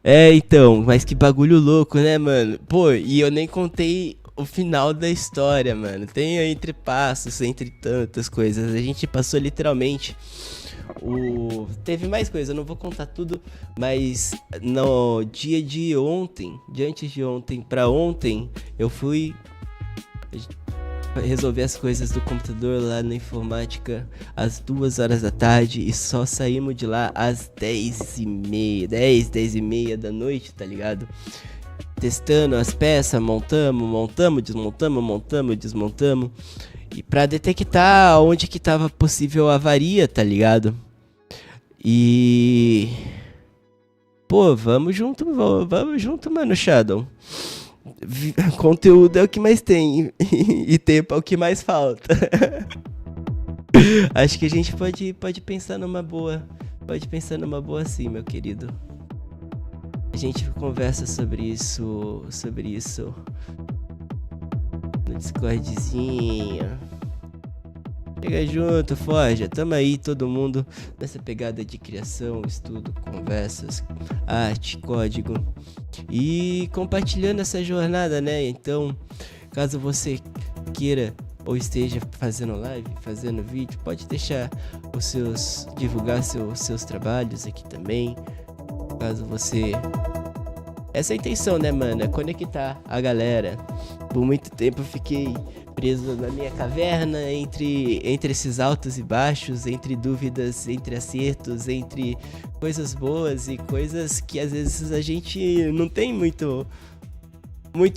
É, então, mas que bagulho louco, né, mano? Pô, e eu nem contei o final da história, mano. Tem entre passos, entre tantas coisas. A gente passou literalmente o. Teve mais coisa, eu não vou contar tudo, mas no dia de ontem, de antes de ontem pra ontem, eu fui resolver as coisas do computador lá na informática às 2 horas da tarde e só saímos de lá às 10h30, 10h30 da noite, tá ligado? Testando as peças, montamos, desmontamos. E pra detectar onde que tava possível avaria, tá ligado? E... Pô, vamos junto, mano, Shadow. Conteúdo é o que mais tem e tempo é o que mais falta. Acho que a gente pode pensar numa boa. Pode pensar numa boa sim, meu querido. A gente conversa sobre isso no Discordzinho. Chega junto, Forja. Tamo aí, todo mundo nessa pegada de criação, estudo, conversas, arte, código e compartilhando essa jornada, né? Então, caso você queira ou esteja fazendo live, fazendo vídeo, pode deixar divulgar seus trabalhos aqui também. Caso você... Essa é a intenção, né, mano? É conectar a galera. Por muito tempo eu fiquei preso na minha caverna, entre esses altos e baixos, entre dúvidas, entre acertos, entre coisas boas e coisas que às vezes a gente não tem muito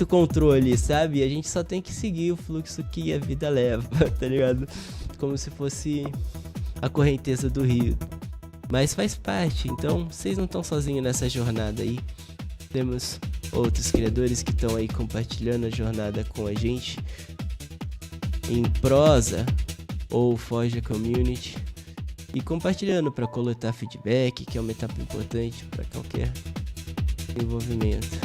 controle, sabe? A gente só tem que seguir o fluxo que a vida leva, tá ligado? Como se fosse a correnteza do rio. Mas faz parte, então vocês não estão sozinhos nessa jornada aí. Temos outros criadores que estão aí compartilhando a jornada com a gente em prosa ou Forja Community e compartilhando para coletar feedback, que é uma etapa importante para qualquer desenvolvimento.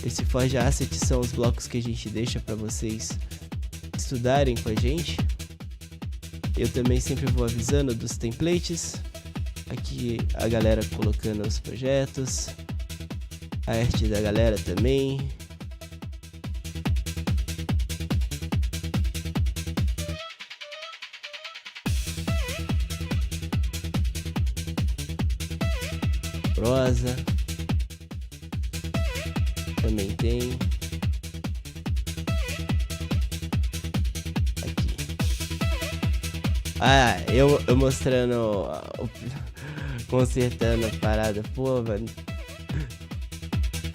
Esse Forja Asset são os blocos que a gente deixa para vocês estudarem com a gente. Eu também sempre vou avisando dos templates. Aqui a galera colocando os projetos, a arte da galera também. Prosa também tem aqui. Eu mostrando consertando a parada. Pô, mano,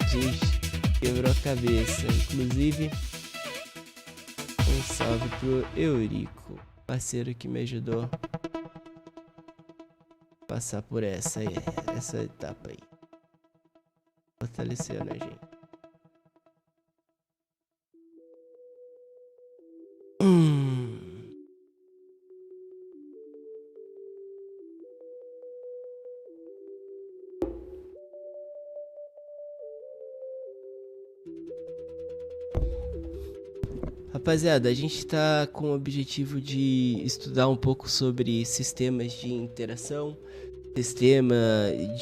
gente, quebrou a cabeça. Inclusive, um salve pro Eurico, parceiro que me ajudou passar por essa etapa aí, fortalecendo a gente. Rapaziada, a gente tá com o objetivo de estudar um pouco sobre sistemas de interação, sistema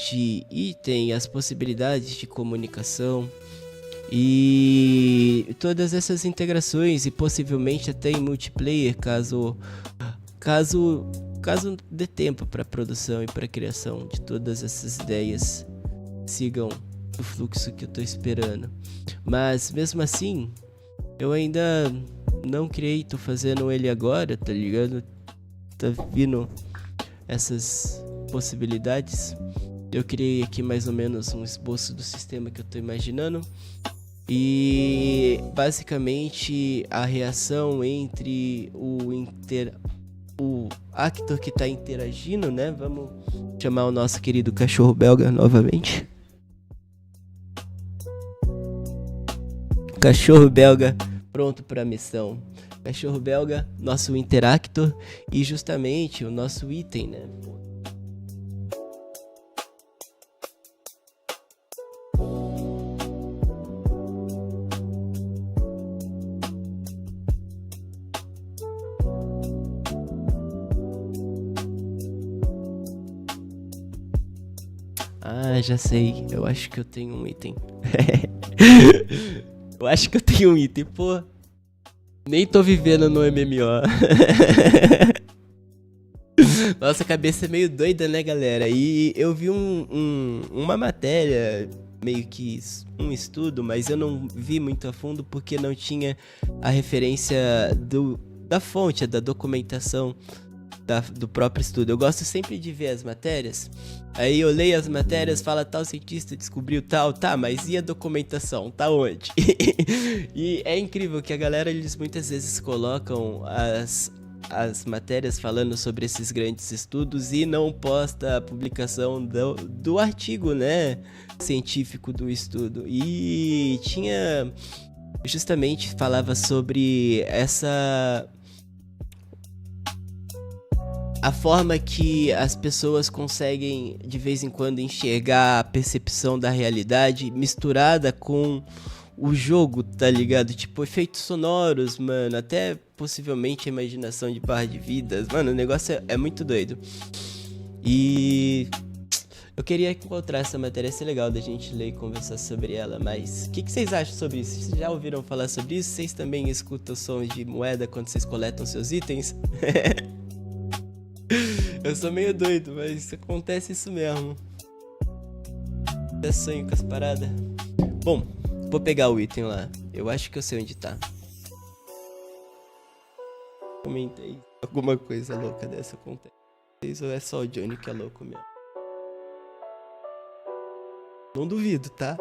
de item, as possibilidades de comunicação e todas essas integrações e possivelmente até em multiplayer, caso dê tempo para produção e para criação de todas essas ideias sigam o fluxo que eu tô esperando. Mas mesmo assim, eu ainda não criei, tô fazendo ele agora, tá ligado? Tá vindo essas possibilidades. Eu criei aqui mais ou menos um esboço do sistema que eu tô imaginando. E basicamente a reação entre o actor que tá interagindo, né? Vamos chamar o nosso querido cachorro belga novamente. Cachorro belga pronto para a missão. Cachorro belga, nosso interactor e justamente o nosso item, né? Ah, já sei. Eu acho que eu tenho um item. Eu acho que eu tenho um item, pô. Nem tô vivendo no MMO. Nossa cabeça é meio doida, né, galera? E eu vi uma matéria, meio que um estudo, mas eu não vi muito a fundo porque não tinha a referência da fonte, da documentação do próprio estudo. Eu gosto sempre de ver as matérias. Aí eu leio as matérias, fala tal cientista descobriu tal, tá, mas e a documentação? Tá onde? E é incrível que a galera, eles muitas vezes colocam as matérias falando sobre esses grandes estudos e não posta a publicação do artigo, né, científico do estudo. E tinha, justamente falava sobre a forma que as pessoas conseguem de vez em quando enxergar a percepção da realidade misturada com o jogo, tá ligado? Tipo, efeitos sonoros, mano, até possivelmente a imaginação de barra de vidas. Mano, o negócio é muito doido. E eu queria encontrar essa matéria, ia ser legal da gente ler e conversar sobre ela, mas o que vocês acham sobre isso? Vocês já ouviram falar sobre isso? Vocês também escutam sons de moeda quando vocês coletam seus itens? Eu sou meio doido, mas acontece isso mesmo. Até sonho com as paradas. Bom, vou pegar o item lá. Eu acho que eu sei onde tá. Comenta aí. Alguma coisa louca dessa acontece. Ou é só o Johnny que é louco mesmo? Não duvido, tá?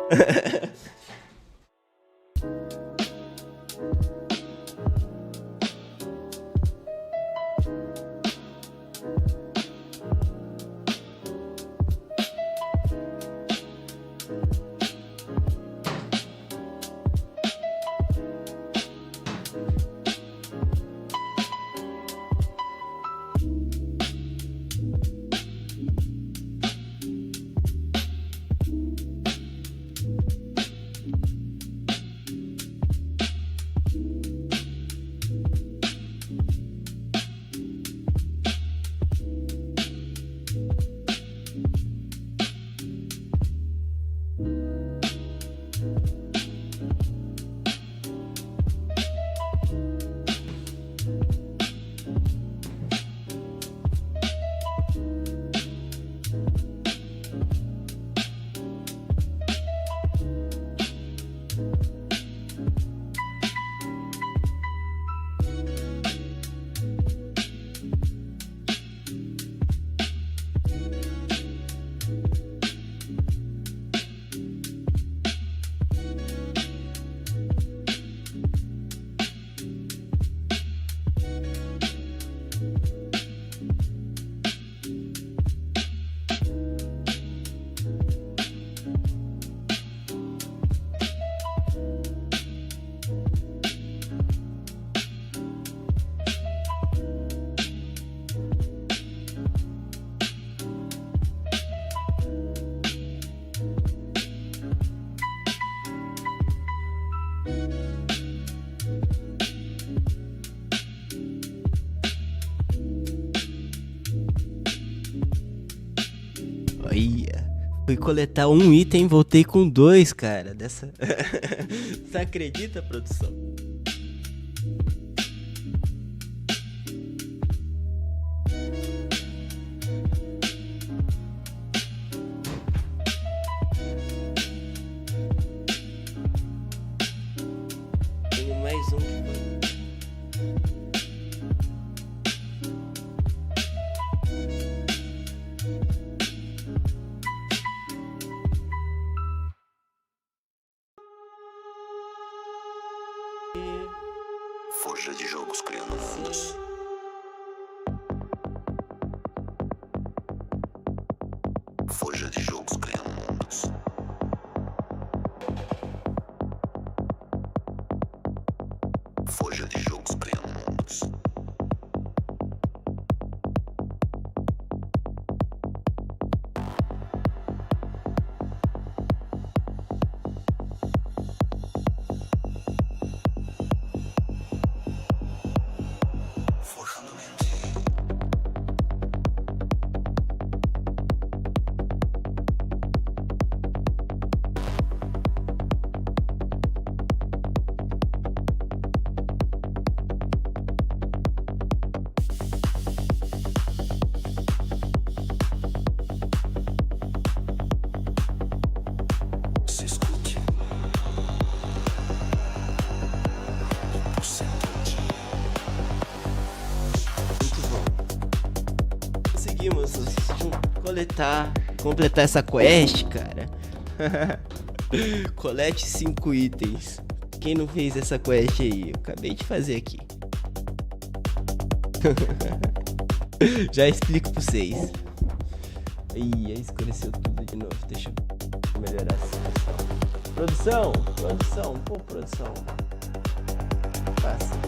Olha, fui coletar um item, voltei com dois, cara. Dessa. Você acredita, produção? Tenho mais um que foi. Forja de jogos criando mundos. Forja de jogos criando mundos. Forja de jogos criando mundos. Forjando mente. conseguimos completar essa quest, cara. Colete 5 itens. Quem não fez essa quest aí? Eu acabei de fazer aqui. Já explico pra vocês. Ih, escureceu tudo de novo. Deixa eu melhorar assim. Produção. Pô, produção. Passa.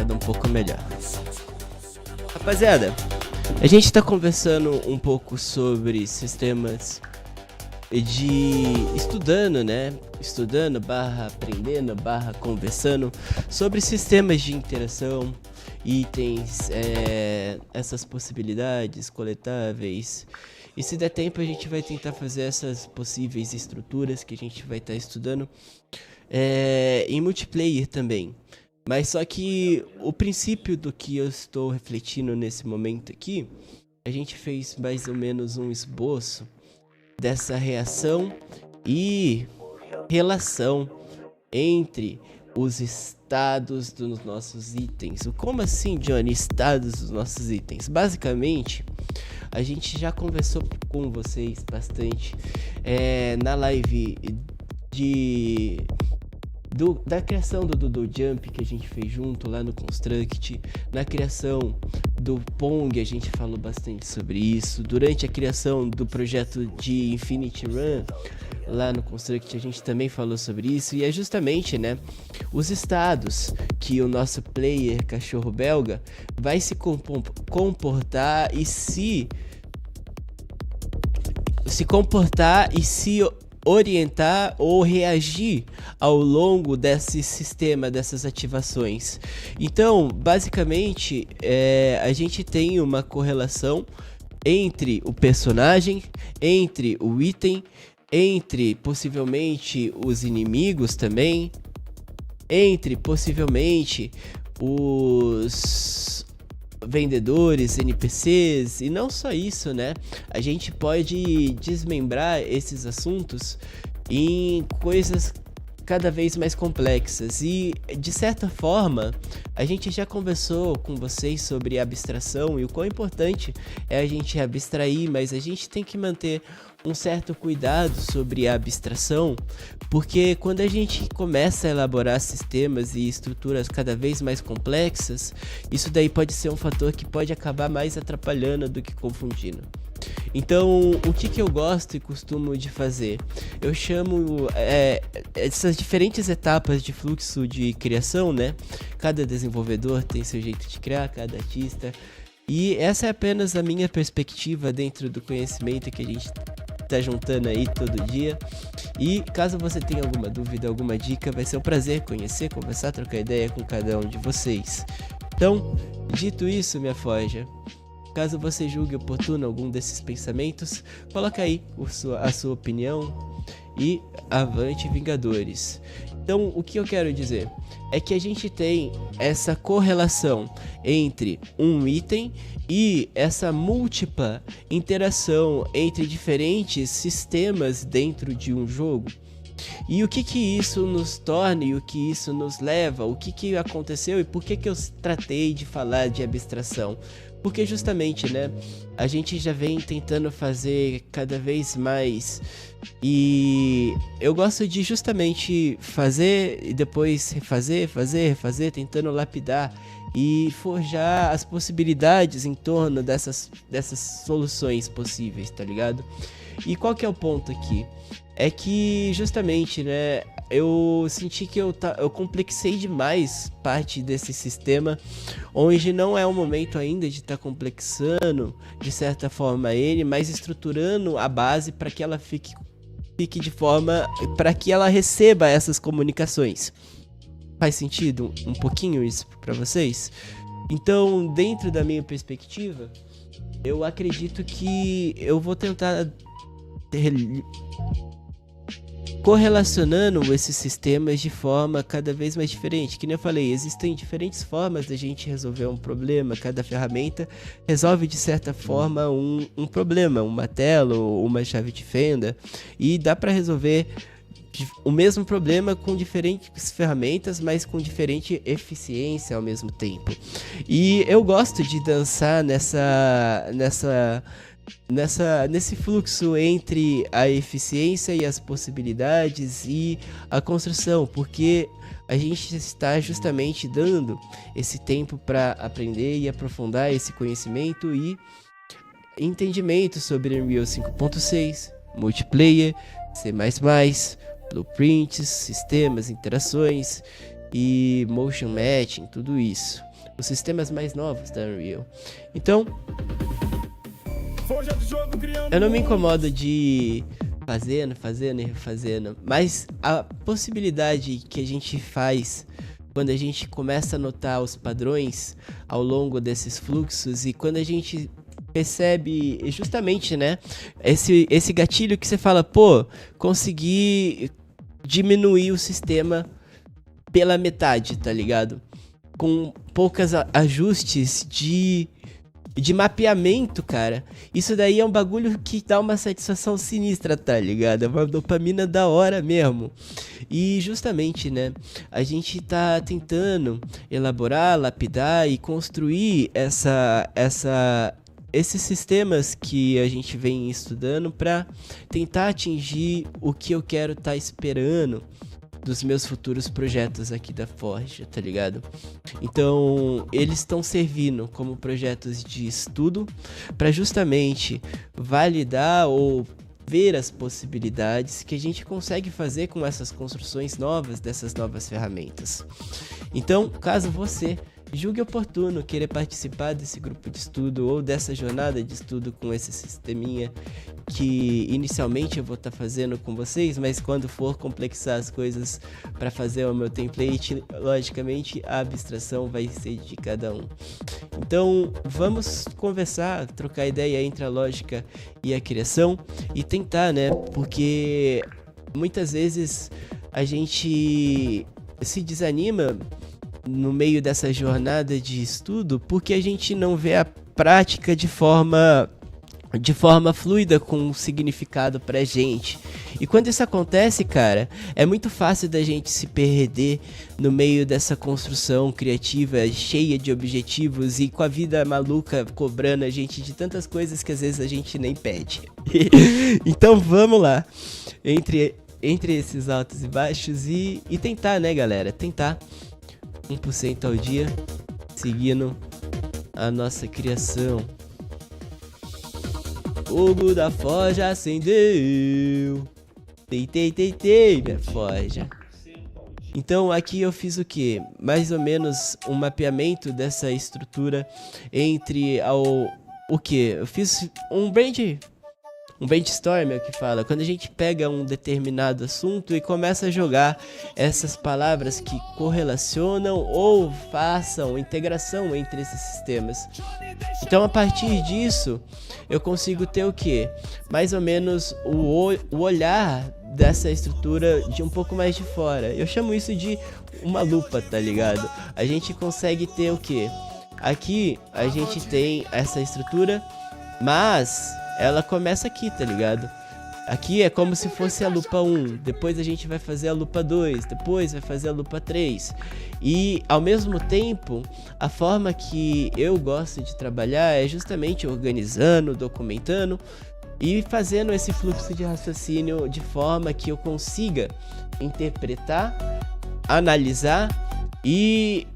Um pouco melhor. Rapaziada, a gente tá conversando um pouco sobre sistemas estudando, né? Estudando, aprendendo, conversando sobre sistemas de interação, itens, essas possibilidades coletáveis. E se der tempo a gente vai tentar fazer essas possíveis estruturas que a gente vai estar estudando em multiplayer também. Mas só que o princípio do que eu estou refletindo nesse momento aqui, a gente fez mais ou menos um esboço dessa reação e relação entre os estados dos nossos itens. Como assim, Johnny, estados dos nossos itens? Basicamente, a gente já conversou com vocês bastante na live da criação do Doodle Jump que a gente fez junto lá no Construct, na criação do Pong a gente falou bastante sobre isso, durante a criação do projeto de Infinity Run lá no Construct a gente também falou sobre isso, e é justamente, né, os estados que o nosso player cachorro belga vai se comportar e se orientar ou reagir ao longo desse sistema, dessas ativações. Então, basicamente, a gente tem uma correlação entre o personagem, entre o item, entre possivelmente os inimigos também, entre possivelmente os vendedores, NPCs, e não só isso, né? A gente pode desmembrar esses assuntos em coisas cada vez mais complexas e, de certa forma, a gente já conversou com vocês sobre abstração e o quão importante é a gente abstrair, mas a gente tem que manter um certo cuidado sobre a abstração, porque quando a gente começa a elaborar sistemas e estruturas cada vez mais complexas, isso daí pode ser um fator que pode acabar mais atrapalhando do que confundindo. Então, o que eu gosto e costumo de fazer? Eu chamo essas diferentes etapas de fluxo de criação, né? Cada desenvolvedor tem seu jeito de criar, cada artista. E essa é apenas a minha perspectiva dentro do conhecimento que a gente tá juntando aí todo dia. E caso você tenha alguma dúvida, alguma dica, vai ser um prazer conhecer, conversar, trocar ideia com cada um de vocês. Então, dito isso, minha forja, caso você julgue oportuno algum desses pensamentos, coloca aí a sua opinião e avante, Vingadores. Então, o que eu quero dizer é que a gente tem essa correlação entre um item e essa múltipla interação entre diferentes sistemas dentro de um jogo. E o que isso nos torna e o que isso nos leva, o que aconteceu e por que eu tratei de falar de abstração? Porque justamente, né, a gente já vem tentando fazer cada vez mais e eu gosto de justamente fazer e depois refazer, tentando lapidar e forjar as possibilidades em torno dessas soluções possíveis, tá ligado? E qual que é o ponto aqui? É que justamente, né, eu senti que eu complexei demais parte desse sistema, onde não é o momento ainda de estar complexando, de certa forma, ele, mas estruturando a base para que ela fique de forma, para que ela receba essas comunicações. Faz sentido um pouquinho isso para vocês? Então, dentro da minha perspectiva, eu acredito que eu vou tentar correlacionando esses sistemas de forma cada vez mais diferente. Que nem eu falei, existem diferentes formas da gente resolver um problema. Cada ferramenta resolve de certa forma um problema, uma tela ou uma chave de fenda, e dá para resolver o mesmo problema com diferentes ferramentas, mas com diferente eficiência ao mesmo tempo. E eu gosto de dançar nesse fluxo entre a eficiência e as possibilidades e a construção, porque a gente está justamente dando esse tempo para aprender e aprofundar esse conhecimento e entendimento sobre Unreal 5.6, multiplayer, C++, blueprints, sistemas, interações e motion matching, tudo isso. Os sistemas mais novos da Unreal. Então, eu não me incomodo de fazendo e refazendo, mas a possibilidade que a gente faz quando a gente começa a notar os padrões ao longo desses fluxos e quando a gente percebe justamente, né, esse gatilho que você fala, pô, consegui diminuir o sistema pela metade, tá ligado? Com poucos ajustes de mapeamento, cara. Isso daí é um bagulho que dá uma satisfação sinistra, tá ligado? É uma dopamina da hora mesmo. E justamente, né, a gente tá tentando elaborar, lapidar e construir esses sistemas que a gente vem estudando para tentar atingir o que eu quero estar esperando dos meus futuros projetos aqui da Forja, tá ligado? Então, eles estão servindo como projetos de estudo para justamente validar ou ver as possibilidades que a gente consegue fazer com essas construções novas, dessas novas ferramentas. Então, caso você julgue oportuno querer participar desse grupo de estudo ou dessa jornada de estudo com esse sisteminha que inicialmente eu vou estar fazendo com vocês, mas quando for complexar as coisas para fazer o meu template, logicamente a abstração vai ser de cada um. Então vamos conversar, trocar ideia entre a lógica e a criação e tentar, né? Porque muitas vezes a gente se desanima no meio dessa jornada de estudo porque a gente não vê a prática de forma fluida com um significado pra gente. E quando isso acontece, cara, é muito fácil da gente se perder no meio dessa construção criativa cheia de objetivos e com a vida maluca cobrando a gente de tantas coisas que às vezes a gente nem pede. Então vamos lá, entre esses altos e baixos e tentar, né, galera, tentar 1% ao dia, seguindo a nossa criação. Fogo da forja acendeu. Tei, minha forja. Então aqui eu fiz o que? Mais ou menos um mapeamento dessa estrutura entre o que? Eu fiz um brainstorm, é o que fala, quando a gente pega um determinado assunto e começa a jogar essas palavras que correlacionam ou façam integração entre esses sistemas. Então a partir disso eu consigo ter o que? Mais ou menos o olhar dessa estrutura de um pouco mais de fora. Eu chamo isso de uma lupa, tá ligado? A gente consegue ter o que? Aqui a gente tem essa estrutura, mas ela começa aqui, tá ligado? Aqui é como se fosse a lupa 1, depois a gente vai fazer a lupa 2, depois vai fazer a lupa 3. E ao mesmo tempo, a forma que eu gosto de trabalhar é justamente organizando, documentando e fazendo esse fluxo de raciocínio de forma que eu consiga interpretar, analisar e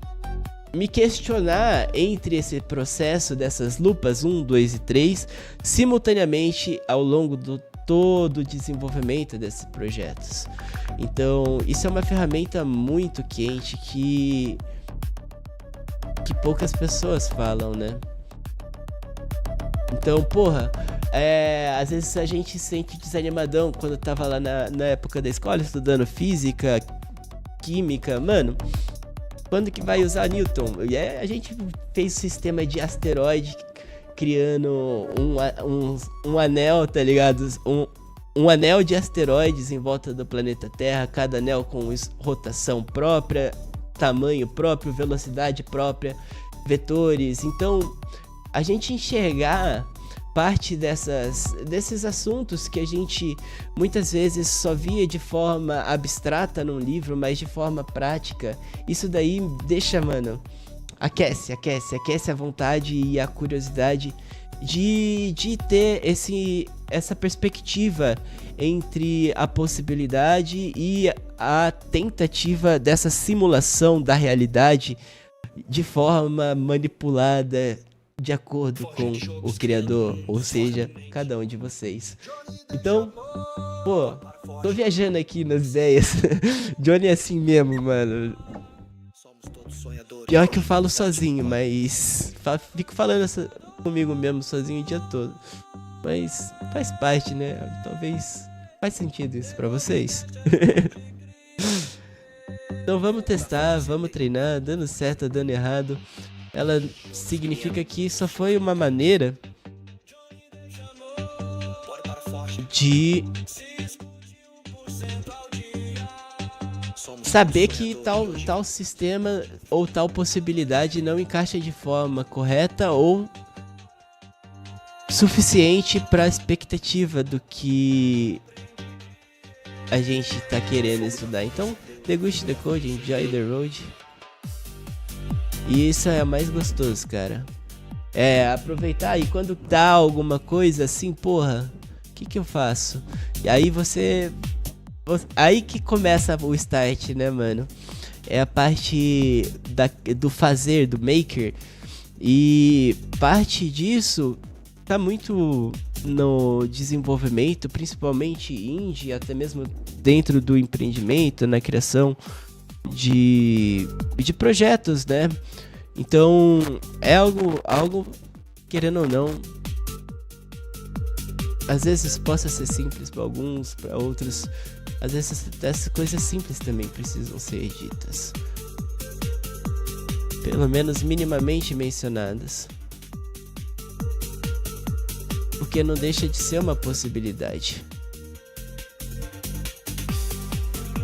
me questionar entre esse processo dessas lupas 1, 2 e 3 simultaneamente ao longo do todo o desenvolvimento desses projetos. Então isso é uma ferramenta muito quente que poucas pessoas falam, né? Então, porra, às vezes a gente se sente desanimadão quando eu tava lá na época da escola estudando física, química, mano. Quando que vai usar Newton? A gente fez sistema de asteroide criando um anel, tá ligado? um anel de asteroides em volta do planeta Terra, cada anel com rotação própria, tamanho próprio, velocidade própria, vetores. Então, a gente enxergar parte desses assuntos que a gente muitas vezes só via de forma abstrata num livro, mas de forma prática, isso daí deixa, mano, aquece a vontade e a curiosidade de ter essa perspectiva entre a possibilidade e a tentativa dessa simulação da realidade de forma manipulada de acordo com o criador, ou seja, cada um de vocês. Então, pô, tô viajando aqui nas ideias. Johnny é assim mesmo, mano. Pior que eu falo sozinho, mas fico falando comigo mesmo sozinho o dia todo. Mas faz parte, né? Talvez faz sentido isso pra vocês. Então vamos testar, vamos treinar, dando certo, dando errado. Ela significa que só foi uma maneira de saber que tal sistema ou tal possibilidade não encaixa de forma correta ou suficiente para a expectativa do que a gente tá querendo estudar. Então, deguste the code, enjoy the road. E isso é mais gostoso, cara. É aproveitar e quando dá alguma coisa assim, porra, o que eu faço? E aí aí que começa o start, né, mano? É a parte do fazer, do maker. E parte disso tá muito no desenvolvimento, principalmente indie, até mesmo dentro do empreendimento, na criação de projetos, né? Então é algo querendo ou não, às vezes possa ser simples para alguns, para outros, às vezes essas coisas simples também precisam ser ditas, pelo menos minimamente mencionadas, porque não deixa de ser uma possibilidade.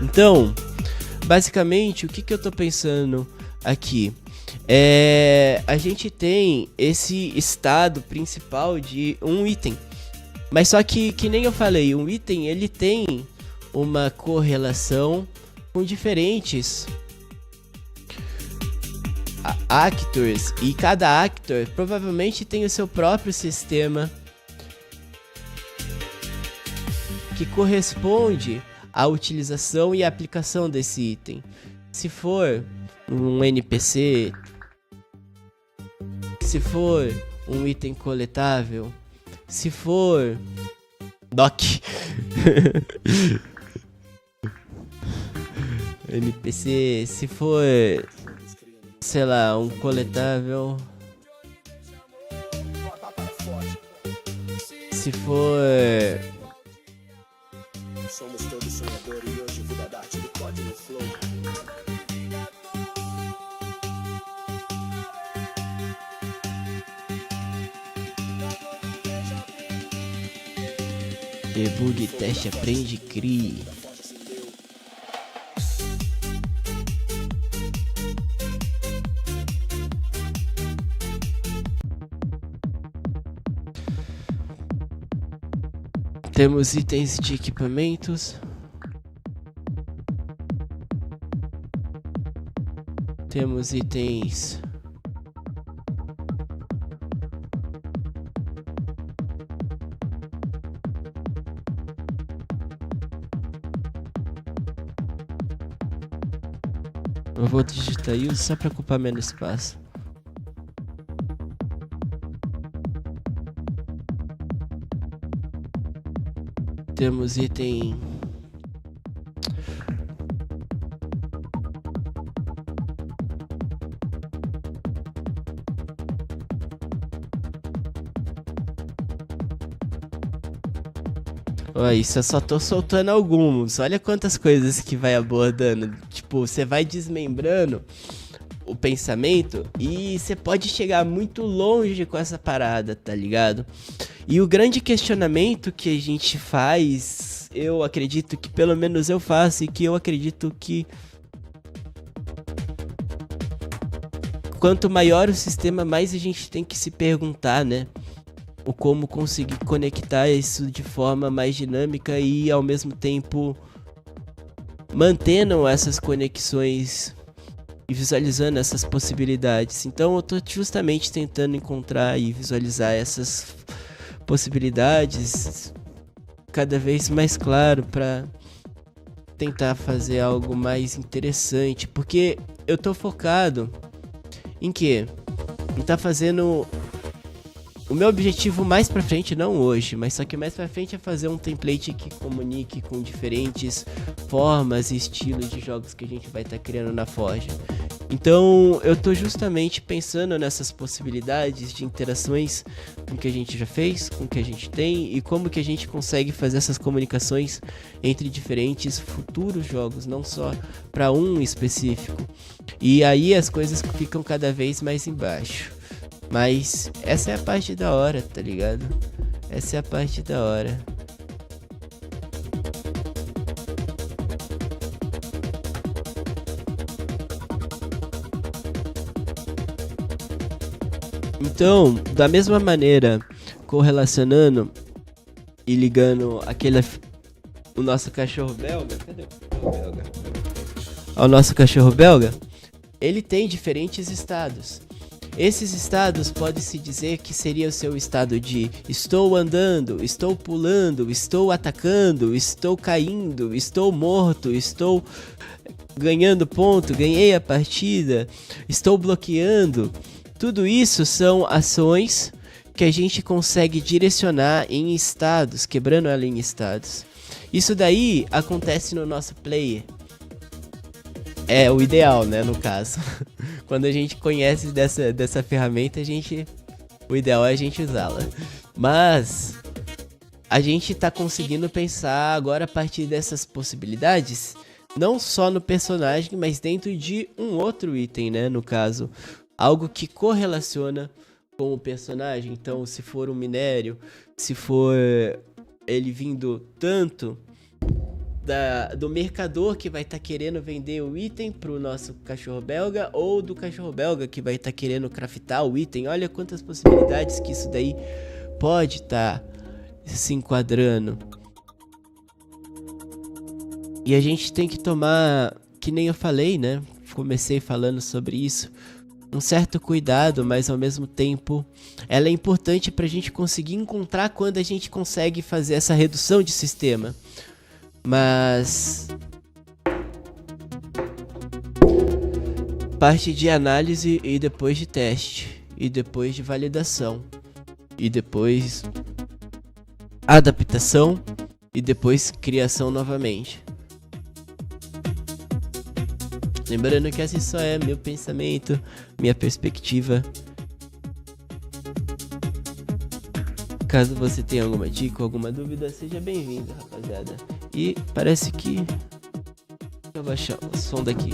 Então, basicamente, o que eu tô pensando aqui? A gente tem esse estado principal de um item. Mas só que nem eu falei, um item ele tem uma correlação com diferentes actors. E cada actor provavelmente tem o seu próprio sistema que corresponde à utilização e aplicação desse item. Se for um NPC, se for um item coletável, se for doc NPC, se for, sei lá, um coletável, se for somos todos sonhadores e hoje vida da arte do pode no flow. Debug, teste, aprende, crie. Temos itens de equipamentos. Temos itens eu vou digitar isso só para ocupar menos espaço. Temos item Ó, isso eu só tô soltando alguns. Olha quantas coisas que vai abordando. Tipo, você vai desmembrando o pensamento e você pode chegar muito longe com essa parada, tá ligado? E o grande questionamento que a gente faz, eu acredito que pelo menos eu faço e que eu acredito que quanto maior o sistema, mais a gente tem que se perguntar, né? O como conseguir conectar isso de forma mais dinâmica e ao mesmo tempo mantendo essas conexões e visualizando essas possibilidades. Então eu tô justamente tentando encontrar e visualizar essas possibilidades cada vez mais claro para tentar fazer algo mais interessante, porque eu tô focado em quê? Em tá fazendo o meu objetivo mais pra frente, não hoje, mas só que mais pra frente é fazer um template que comunique com diferentes formas e estilos de jogos que a gente vai estar criando na Forja. Então eu tô justamente pensando nessas possibilidades de interações com o que a gente já fez, com o que a gente tem e como que a gente consegue fazer essas comunicações entre diferentes futuros jogos, não só para um específico. E aí as coisas ficam cada vez mais embaixo. Mas essa é a parte da hora, tá ligado? Essa é a parte da hora. Então, da mesma maneira, correlacionando e ligando o nosso cachorro belga, cadê o cachorro belga? Ao nosso cachorro belga, ele tem diferentes estados. Esses estados pode-se dizer que seria o seu estado de estou andando, estou pulando, estou atacando, estou caindo, estou morto, estou ganhando ponto, ganhei a partida, estou bloqueando. Tudo isso são ações que a gente consegue direcionar em estados, quebrando ela em estados. Isso daí acontece no nosso player. É o ideal, né, no caso. Quando a gente conhece dessa ferramenta, o ideal é a gente usá-la. Mas a gente tá conseguindo pensar agora a partir dessas possibilidades, não só no personagem, mas dentro de um outro item, né, no caso. Algo que correlaciona com o personagem. Então, se for um minério, se for ele vindo tanto do mercador que vai estar querendo vender o item pro nosso cachorro belga, ou do cachorro belga que vai estar querendo craftar o item. Olha quantas possibilidades que isso daí pode estar se enquadrando. E a gente tem que tomar, que nem eu falei, né? Comecei falando sobre isso, um certo cuidado, mas ao mesmo tempo ela é importante pra gente conseguir encontrar quando a gente consegue fazer essa redução de sistema. Mas parte de análise e depois de teste, e depois de validação, e depois adaptação, e depois criação novamente. Lembrando que esse só é meu pensamento, minha perspectiva. Caso você tenha alguma dica ou alguma dúvida, seja bem-vindo, rapaziada. E parece que... Deixa eu baixar o som daqui.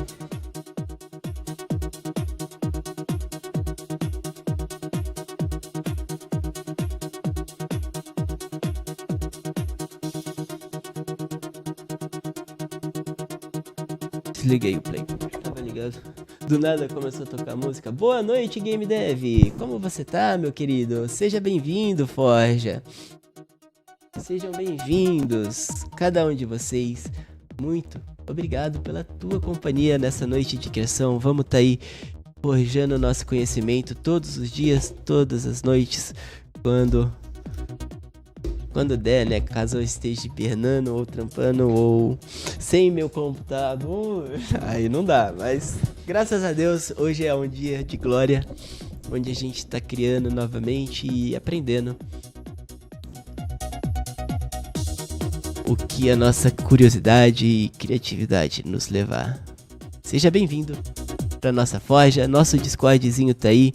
Desliguei o play. Tava ligado. Do nada começou a tocar música. Boa noite, Game Dev. Como você tá, meu querido? Seja bem-vindo, Forja. Sejam bem-vindos, cada um de vocês. Muito obrigado pela tua companhia nessa noite de criação. Vamos tá aí forjando o nosso conhecimento todos os dias, todas as noites, quando der, né? Caso eu esteja hibernando ou trampando ou sem meu computador, aí não dá. Mas graças a Deus, hoje é um dia de glória, onde a gente tá criando novamente e aprendendo o que a nossa curiosidade e criatividade nos levar. Seja bem-vindo pra nossa Forja, nosso Discordzinho tá aí,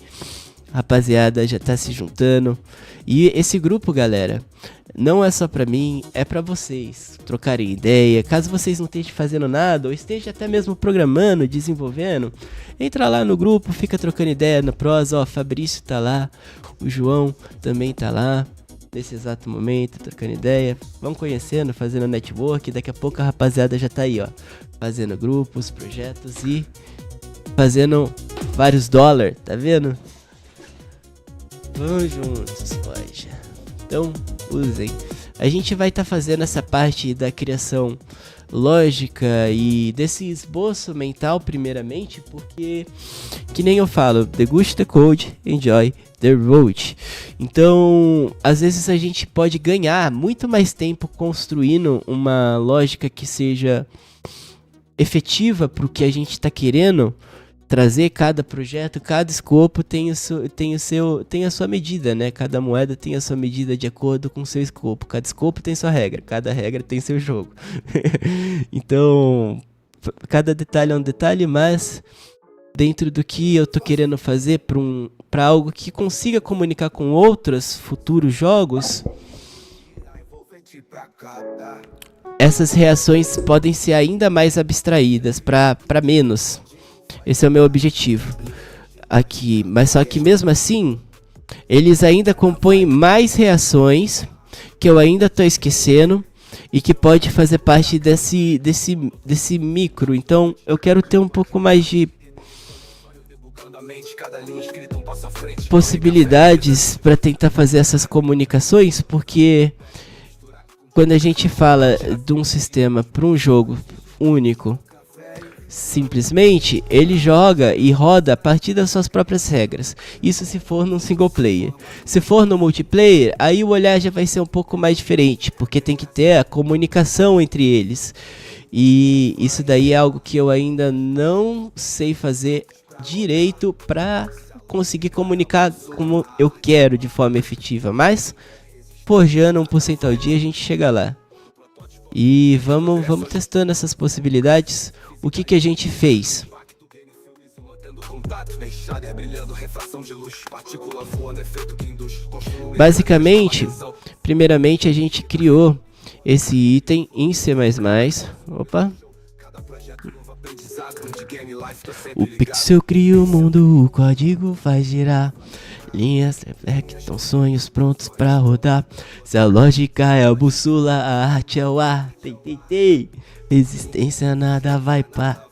rapaziada já tá se juntando. E esse grupo, galera, não é só pra mim, é pra vocês trocarem ideia. Caso vocês não estejam fazendo nada, ou esteja até mesmo programando, desenvolvendo, entra lá no grupo, fica trocando ideia na prosa. Ó, Fabrício tá lá, o João também tá lá, nesse exato momento, trocando ideia. Vão conhecendo, fazendo network, daqui a pouco a rapaziada já tá aí, ó, fazendo grupos, projetos e fazendo vários dólares, tá vendo? Vamos juntos, pode. Então, usem. A gente vai estar fazendo essa parte da criação lógica e desse esboço mental primeiramente, porque, que nem eu falo, deguste the code, enjoy the road. Então, às vezes a gente pode ganhar muito mais tempo construindo uma lógica que seja efetiva para o que a gente está querendo trazer. Cada projeto, cada escopo tem a sua medida, né? Cada moeda tem a sua medida de acordo com o seu escopo. Cada escopo tem sua regra, cada regra tem seu jogo. Então, cada detalhe é um detalhe, mas dentro do que eu tô querendo fazer para algo que consiga comunicar com outros futuros jogos, essas reações podem ser ainda mais abstraídas para menos. Esse é o meu objetivo aqui, mas só que mesmo assim, eles ainda compõem mais reações que eu ainda tô esquecendo e que pode fazer parte desse micro. Então eu quero ter um pouco mais de possibilidades para tentar fazer essas comunicações, porque quando a gente fala de um sistema para um jogo único, simplesmente ele joga e roda a partir das suas próprias regras. Isso se for num single player. Se for no multiplayer, aí o olhar já vai ser um pouco mais diferente, porque tem que ter a comunicação entre eles. E isso daí é algo que eu ainda não sei fazer direito para conseguir comunicar como eu quero de forma efetiva. Mas forjando 1% ao dia a gente chega lá. E vamos testando essas possibilidades. O que a gente fez? Basicamente, primeiramente a gente criou esse item em C++. Opa. O pixel cria o mundo, o código faz girar. Linhas reflectam sonhos prontos pra rodar. Se a lógica é a bússola, a arte é o ar. Tem. Resistência nada vai parar.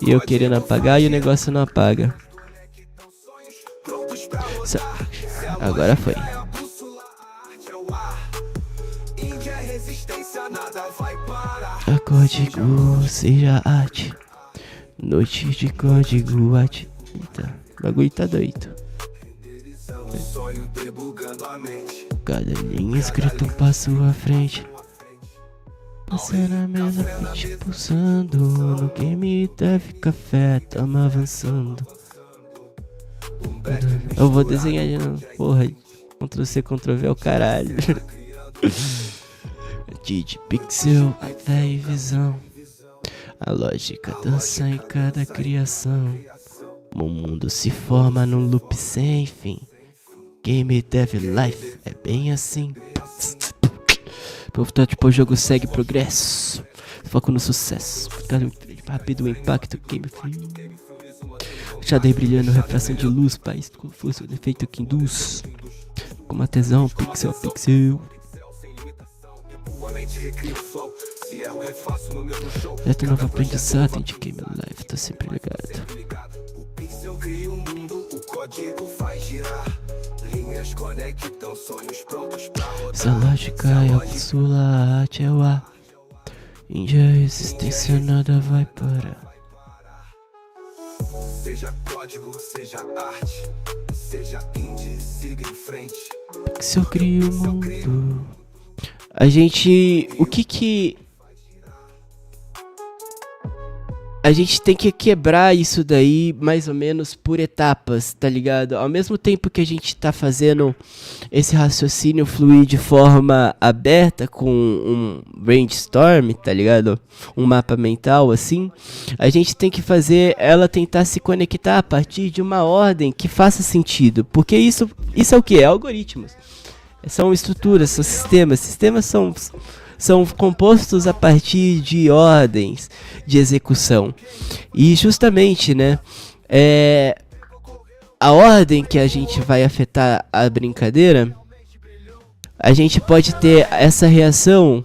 E eu querendo apagar e o negócio não apaga. Agora foi. A código seja arte. Noite de código arte. Eita, o bagulho tá doido. Cada linha escrita um passo à frente. Você na mesa, fit pulsando. No game deve café, tamo avançando. Eu vou desenhar de novo. Porra, Ctrl C, Ctrl V é o caralho. De pixel até e visão. A lógica dança em cada criação. O mundo se forma num loop sem fim. Game Dev Life é bem assim. Tipo, o jogo segue progresso. Foco no sucesso. Rápido o impacto. Game free. Shader brilhando, refração de luz. País com força, o efeito que induz. Com uma tesão, pixel a pixel. Já tem novo aprendizado de Game Life, tá sempre ligado. Essa lógica é a bússola, a arte é o ar. Índia resistência nada vai parar. Seja código, seja arte, seja indie, siga em frente. Se eu crio o mundo. A gente, a gente tem que quebrar isso daí mais ou menos por etapas, tá ligado? Ao mesmo tempo que a gente tá fazendo esse raciocínio fluir de forma aberta com um brainstorm, tá ligado? Um mapa mental assim, a gente tem que fazer ela tentar se conectar a partir de uma ordem que faça sentido, porque isso é o que? É algoritmos. São estruturas, são sistemas. Sistemas são compostos a partir de ordens de execução. E justamente, né, a ordem que a gente vai afetar a brincadeira, a gente pode ter essa reação,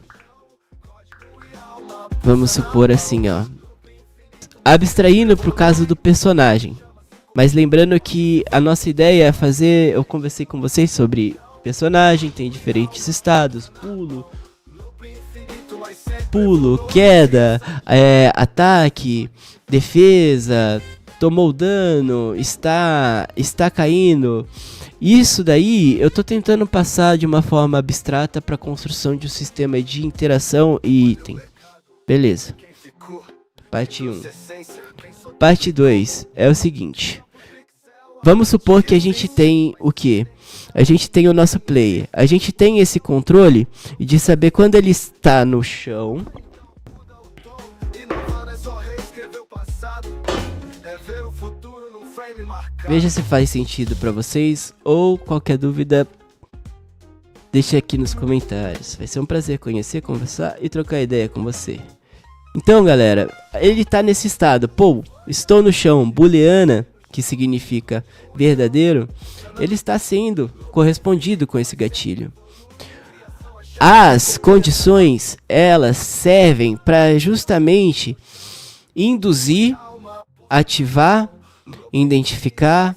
vamos supor assim, ó, abstraindo pro caso do personagem. Mas lembrando que a nossa ideia é fazer, eu conversei com vocês sobre personagem, tem diferentes estados, pulo, queda, ataque, defesa, tomou dano, está caindo. Isso daí eu tô tentando passar de uma forma abstrata para a construção de um sistema de interação e item. Beleza. Parte 1. Parte 2 é o seguinte. Vamos supor que a gente tem o quê? A gente tem o nosso player. A gente tem esse controle de saber quando ele está no chão. Veja se faz sentido pra vocês, ou qualquer dúvida, deixa aqui nos comentários. Vai ser um prazer conhecer, conversar e trocar ideia com você. Então, galera, ele tá nesse estado. Pô, estou no chão, booleana, que significa verdadeiro, ele está sendo correspondido com esse gatilho. As condições, elas servem para justamente induzir, ativar, identificar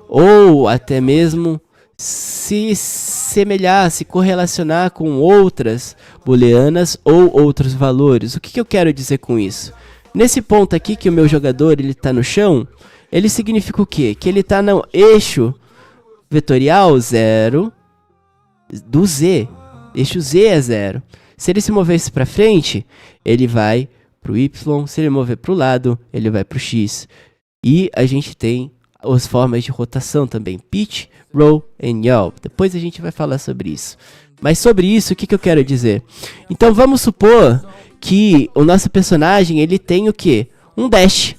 ou até mesmo se semelhar, se correlacionar com outras booleanas ou outros valores. O que eu quero dizer com isso? Nesse ponto aqui que o meu jogador ele está no chão, ele significa o quê? Que ele está no eixo vetorial 0 do Z. Eixo Z é 0. Se ele se movesse para frente, ele vai para o Y. Se ele mover para o lado, ele vai para o X. E a gente tem as formas de rotação também. Pitch, roll e yaw. Depois a gente vai falar sobre isso. Mas sobre isso, o que eu quero dizer? Então vamos supor que o nosso personagem ele tem o quê? Um dash.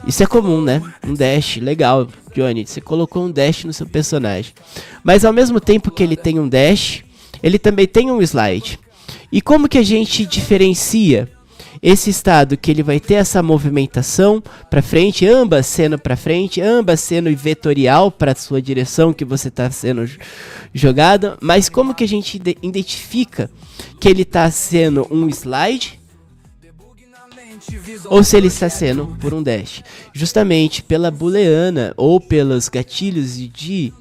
Isso é comum, né? Um dash, legal, Johnny. Você colocou um dash no seu personagem. Mas ao mesmo tempo que ele tem um dash, ele também tem um slide. E como que a gente diferencia esse estado que ele vai ter essa movimentação para frente, ambas sendo para frente, ambas sendo vetorial para a sua direção que você está sendo jogada, mas como que a gente identifica que ele está sendo um slide ou se ele está sendo por um dash? Justamente pela booleana ou pelos gatilhos de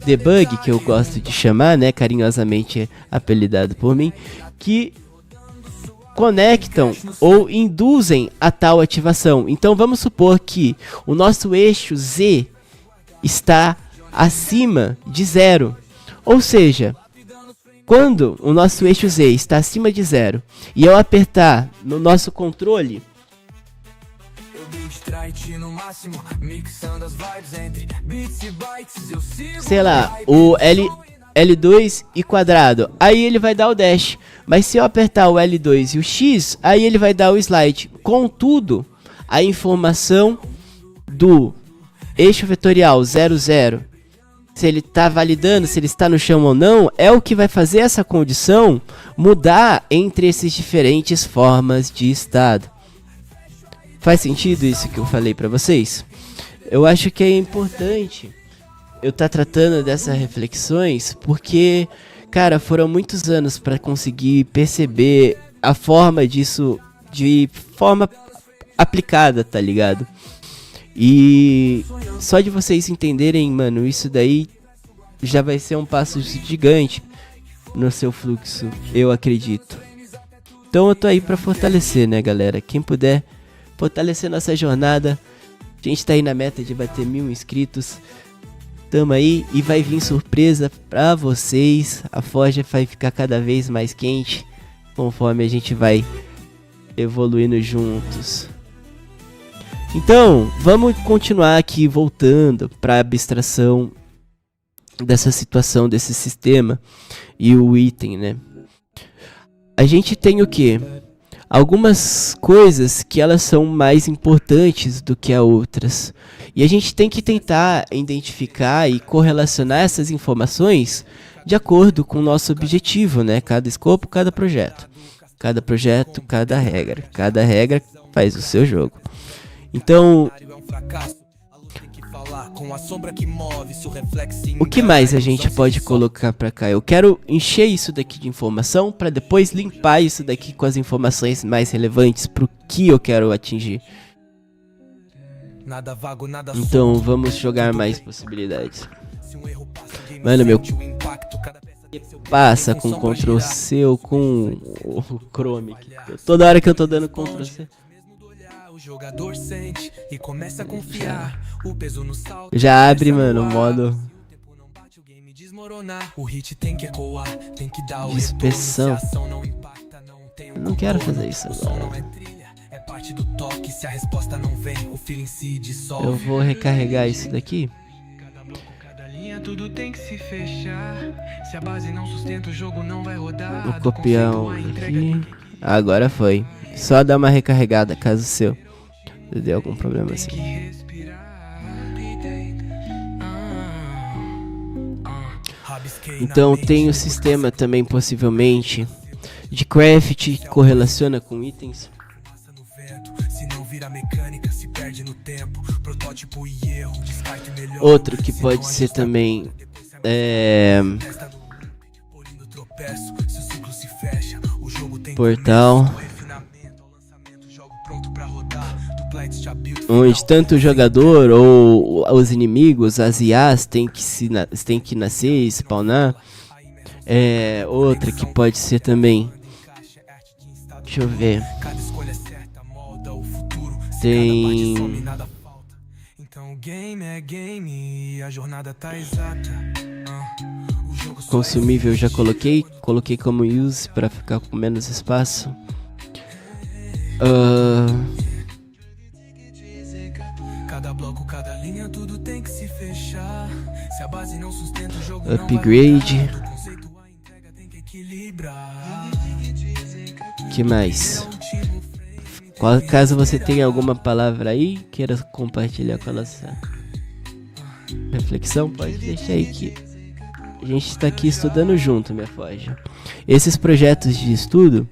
debug, que eu gosto de chamar, né, carinhosamente apelidado por mim, que conectam ou induzem a tal ativação. Então vamos supor que o nosso eixo Z está acima de 0. Ou seja, quando o nosso eixo Z está acima de 0 e eu apertar no nosso controle, sei lá, o L2 e quadrado, aí ele vai dar o dash. Mas se eu apertar o L2 e o X, aí ele vai dar o slide. Contudo, a informação do eixo vetorial 0, 0, se ele está validando, se ele está no chão ou não, é o que vai fazer essa condição mudar entre esses diferentes formas de estado. Faz sentido isso que eu falei para vocês? Eu acho que é importante eu estar tratando dessas reflexões, porque, cara, foram muitos anos para conseguir perceber a forma disso de forma aplicada, tá ligado? E só de vocês entenderem, mano, isso daí já vai ser um passo gigante no seu fluxo, eu acredito. Então eu tô aí pra fortalecer, né, galera? Quem puder fortalecer nossa jornada, a gente tá aí na meta de bater 1000 inscritos. Tamo aí e vai vir surpresa pra vocês. A forja vai ficar cada vez mais quente conforme a gente vai evoluindo juntos. Então, vamos continuar aqui voltando para a abstração dessa situação, desse sistema e o item, né? A gente tem o quê? Algumas coisas que elas são mais importantes do que as outras. E a gente tem que tentar identificar e correlacionar essas informações de acordo com o nosso objetivo, né? Cada escopo, cada projeto. Cada projeto, cada regra. Cada regra faz o seu jogo. Então, o que mais a gente pode colocar pra cá? Eu quero encher isso daqui de informação para depois limpar isso daqui com as informações mais relevantes pro que eu quero atingir. Então, vamos jogar mais possibilidades. Mano, meu passa com Ctrl C ou com o Chrome. Toda hora que eu tô dando Ctrl C. Jogador sente e começa a confiar. O peso no salto. Já abre, mano, o modo o hit tem que ecoar, tem que dar o dispersão. Não quero fazer isso agora. É parte do toque, se a resposta não vem, o feeling se dissolve. Eu vou recarregar isso daqui. Cada linha tudo tem que se fechar. Se a base não sustenta o jogo não vai rodar. Vou copiar aqui. Agora foi. Só dar uma recarregada caso seu deu algum problema assim. Então tem o sistema também possivelmente de craft que correlaciona com itens. Outro que pode ser também portal, onde tanto o jogador ou os inimigos, as IAs, tem que nascer e spawnar. Outra que pode ser também, deixa eu ver, tem consumível, eu já coloquei como use para ficar com menos espaço. Cada bloco, cada linha, tudo tem que se fechar. Se a base não sustenta o jogo, upgrade. Que mais? Caso você tenha alguma palavra aí, queira compartilhar com a nossa reflexão, pode deixar aí que a gente está aqui estudando junto, minha forja. Esses projetos de estudo,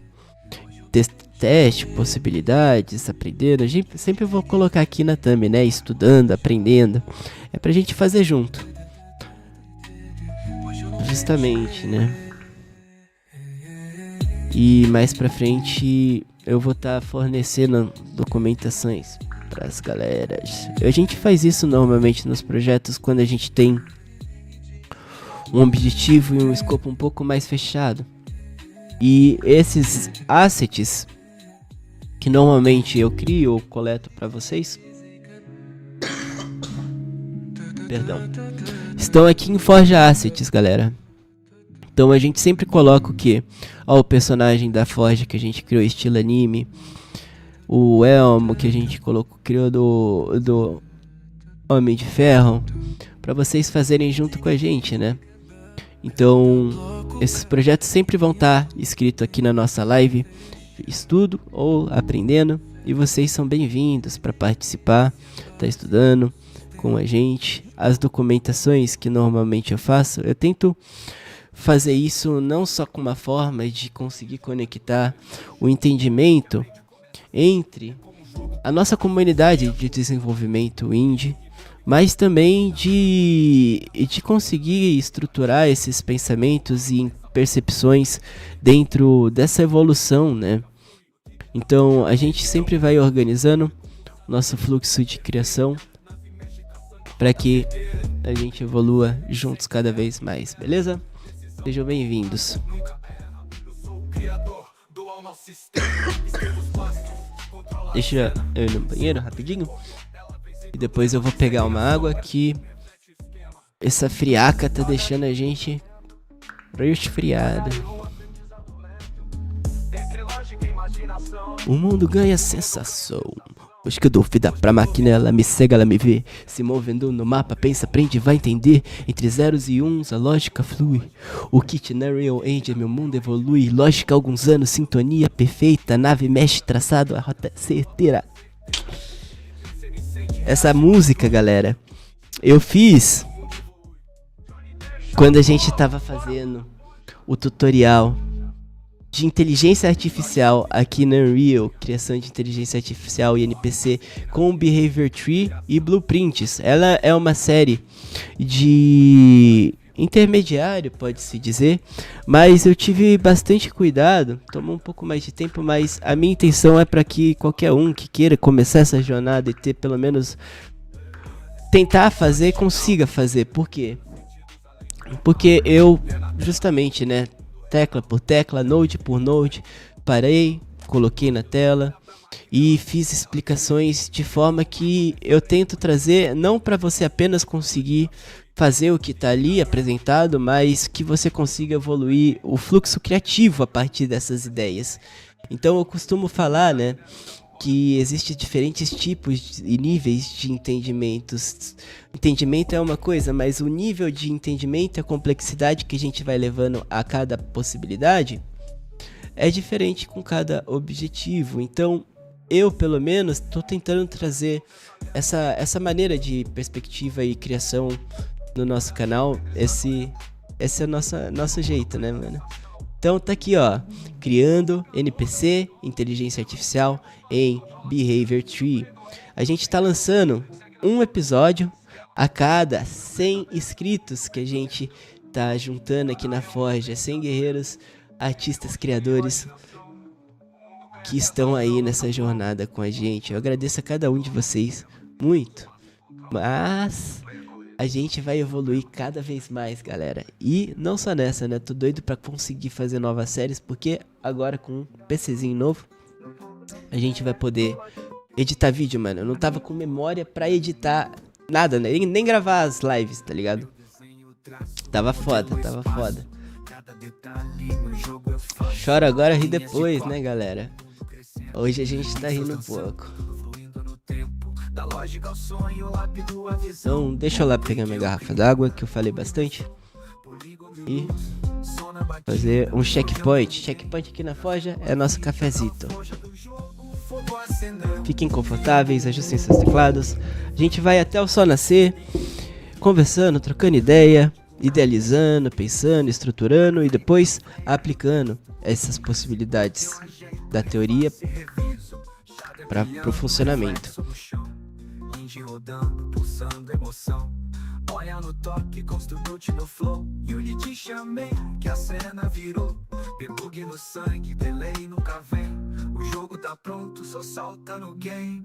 teste, possibilidades, aprendendo, a gente sempre vou colocar aqui na thumb, né? Estudando, aprendendo. É pra gente fazer junto. Justamente, né? E mais pra frente eu vou estar fornecendo documentações pras galeras. A gente faz isso normalmente nos projetos quando a gente tem um objetivo e um escopo um pouco mais fechado. E esses assets que normalmente eu crio ou coleto para vocês, perdão, estão aqui em Forja Assets, galera. Então a gente sempre coloca o que? O personagem da Forja que a gente criou estilo anime, o elmo que a gente criou do Homem de Ferro, para vocês fazerem junto com a gente, né? Então esses projetos sempre vão estar escritos aqui na nossa live, estudo ou aprendendo, e vocês são bem-vindos para participar, tá estudando com a gente. As documentações que normalmente eu faço, eu tento fazer isso não só com uma forma de conseguir conectar o entendimento entre a nossa comunidade de desenvolvimento indie, mas também de conseguir estruturar esses pensamentos e percepções dentro dessa evolução, né? Então a gente sempre vai organizando o nosso fluxo de criação para que a gente evolua juntos cada vez mais, beleza? Sejam bem-vindos. Deixa eu ir no banheiro rapidinho e depois eu vou pegar uma água que essa friaca tá deixando a gente resfriado. Entre lógica e imaginação, O mundo ganha sensação. Pois que eu dou vida pra máquina, ela me cega, ela me vê. Se movendo no mapa, pensa, aprende, vai entender. Entre zeros e uns, a lógica flui. O kit na Real Engine, meu mundo evolui. Lógica, alguns anos, sintonia perfeita. Nave mexe, traçado, a rota é certeira. Essa música, galera, eu fiz quando a gente tava fazendo o tutorial de inteligência artificial aqui na Unreal, criação de inteligência artificial e NPC com Behavior Tree e Blueprints. Ela é uma série de intermediário, pode-se dizer, mas eu tive bastante cuidado, tomou um pouco mais de tempo, mas a minha intenção é para que qualquer um que queira começar essa jornada e ter pelo menos tentar fazer, consiga fazer. Por quê? Porque eu, justamente, né, tecla por tecla, node por node, parei, coloquei na tela e fiz explicações de forma que eu tento trazer, não para você apenas conseguir fazer o que está ali apresentado, mas que você consiga evoluir o fluxo criativo a partir dessas ideias. Então eu costumo falar, né, que existem diferentes tipos e níveis de entendimentos. Entendimento é uma coisa, mas o nível de entendimento, a complexidade que a gente vai levando a cada possibilidade é diferente com cada objetivo. Então, eu, pelo menos, estou tentando trazer essa maneira de perspectiva e criação no nosso canal. Esse é o nosso jeito, né, mano? Então tá aqui, ó, criando NPC, inteligência artificial em Behavior Tree. A gente tá lançando um episódio a cada 100 inscritos que a gente tá juntando aqui na Forja. 100 guerreiros, artistas, criadores que estão aí nessa jornada com a gente. Eu agradeço a cada um de vocês muito, mas a gente vai evoluir cada vez mais, galera. E não só nessa, né? Tô doido pra conseguir fazer novas séries, porque agora com um PCzinho novo, a gente vai poder editar vídeo, mano. Eu não tava com memória pra editar nada, né? Nem gravar as lives, tá ligado? Tava foda, tava foda. Chora agora, ri depois, né, galera? Hoje a gente tá rindo um pouco. Então, deixa eu lá pegar minha garrafa d'água, que eu falei bastante. E fazer um checkpoint. Checkpoint aqui na Forja é nosso cafezito. Fiquem confortáveis, ajustem seus teclados. A gente vai até o sol nascer, conversando, trocando ideia, idealizando, pensando, estruturando e depois aplicando essas possibilidades da teoria para o funcionamento. Rodando, pulsando emoção. Olha no toque, construtor no flow. Unity chamei, que a cena virou. Debug no sangue, delay nunca vem. O jogo tá pronto, só salta no game.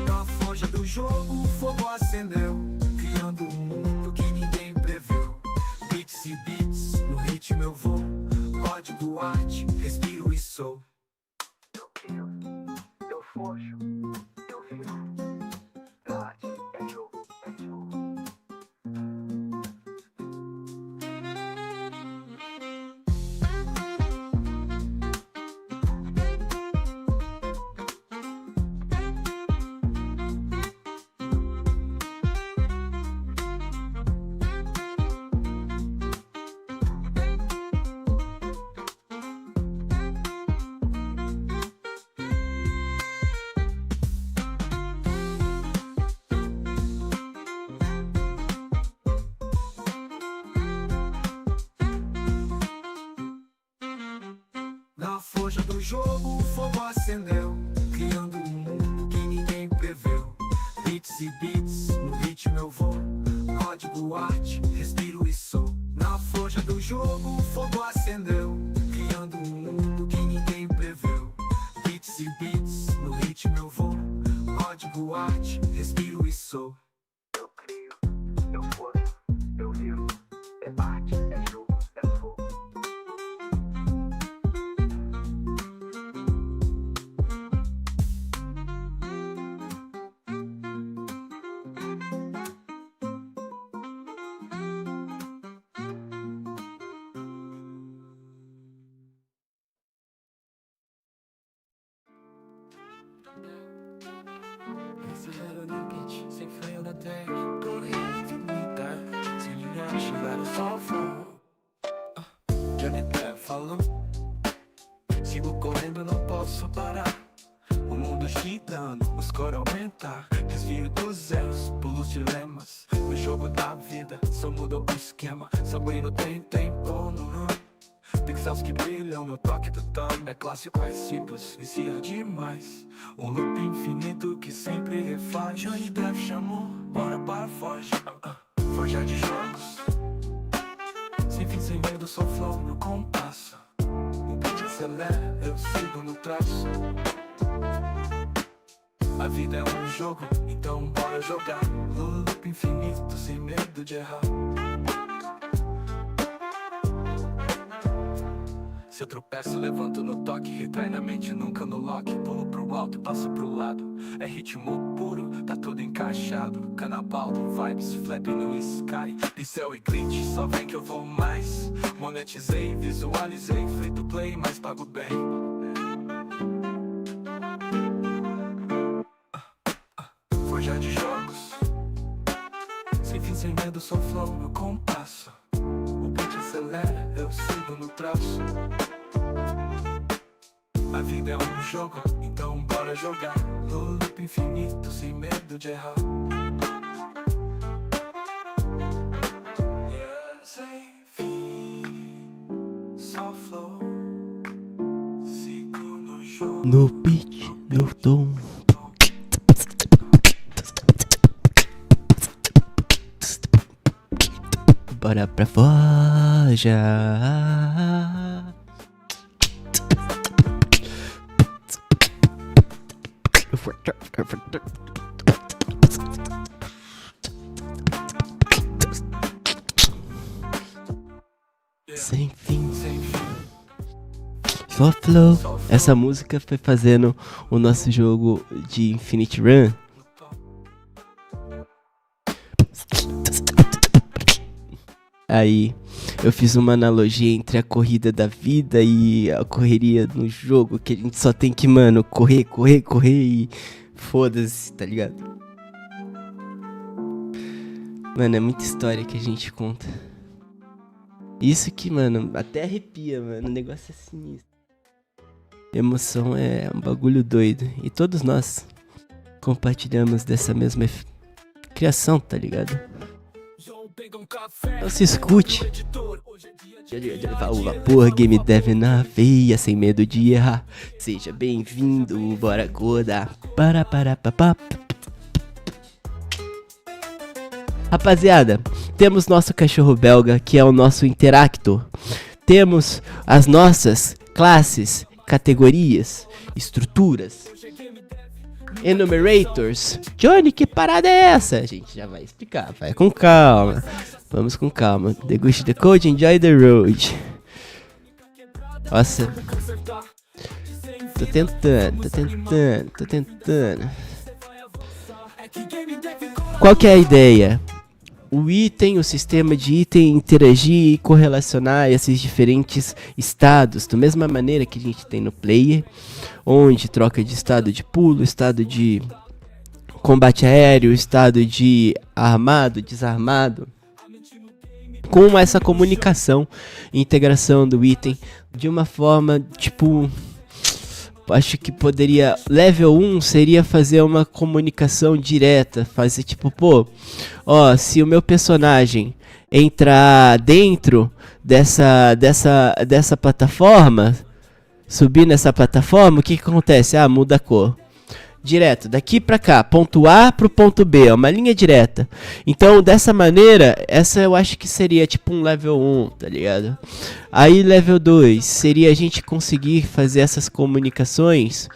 Na forja do jogo, o fogo acendeu. Criando um mundo que ninguém previu. Beats e beats, no ritmo eu vou. Código arte, respiro e sou. Eu crio, eu forjo, eu vivo. Arte é jogo, é jogo. Na forja do jogo o fogo acendeu, criando um mundo que ninguém preveu. Beats e beats, no ritmo eu vou. Código arte, respiro e sou. Na forja do jogo o fogo acendeu, criando um mundo que ninguém preveu. Beats e beats, no ritmo eu vou. Código arte, respiro e sou. Eu crio, eu forço, eu vivo. É arte, é jogo, é fogo. tem corrida infinita, semelhante a Só Flow. Johnny Depp falou: sigo correndo, não posso parar. O mundo gritando, os cores aumentar. Desvio dos erros, pulo os dilemas. O jogo da vida, só muda o esquema. Sanguíneo tem tempo no run. Pixels que brilham, meu toque do thumb. É clássico, é simples, vicia demais. Um loop infinito que sempre refaz. Johnny Depp chamou, bora para Forja. Forja de jogos, sem fim, sem medo, só flow no compasso. O beat acelera, eu sigo no traço. A vida é um jogo, então bora jogar. No loop infinito, sem medo de errar. Se eu tropeço, levanto no toque. Retrai na mente, nunca no lock. Pulo pro alto e passo pro lado. É ritmo puro, tá tudo encaixado. Canabal, vibes, flap no sky. Pincel e glitch, só vem que eu vou mais. Monetizei, visualizei, feito play, mas pago bem. Forja de jogos, sem fim, sem medo, só flow no compasso. O beat acelera, eu sigo no traço. A vida é um jogo, então bora jogar. No loop infinito, sem medo de errar. Sem fim, só flow. Sigo no jogo. No beat, no tom. Bora pra Forja. Sem fim, só flow. Essa música foi fazendo o nosso jogo de Infinite Run. Aí eu fiz uma analogia entre a corrida da vida e a correria no jogo, que a gente só tem que, mano, correr e foda-se, tá ligado? Mano, é muita história que a gente conta. Isso que, mano, até arrepia, mano, o negócio é sinistro. Emoção é um bagulho doido. E todos nós compartilhamos dessa mesma criação, tá ligado? Então se escute. O vapor game dev na veia, sem medo de errar. Seja bem-vindo, bora acordar. Rapaziada, temos nosso cachorro belga, que é o nosso Interactor. Temos as nossas classes, categorias, estruturas, enumerators. Johnny, que parada é essa? A gente já vai explicar, vai com calma. Vamos com calma. Deguste the code, enjoy the road. Nossa. Tô tentando. Qual que é a ideia? O item, o sistema de item interagir e correlacionar esses diferentes estados, da mesma maneira que a gente tem no player, onde troca de estado de pulo, estado de combate aéreo, estado de armado, desarmado, com essa comunicação e integração do item de uma forma, tipo, acho que poderia, level 1 seria fazer uma comunicação direta, fazer tipo, pô, ó, se o meu personagem entrar dentro dessa plataforma, subir nessa plataforma, o que acontece? Ah, muda a cor. Direto, daqui pra cá, ponto A pro ponto B, é uma linha direta. Então, dessa maneira, essa eu acho que seria tipo um level 1, tá ligado? Aí, level 2, seria a gente conseguir fazer essas comunicações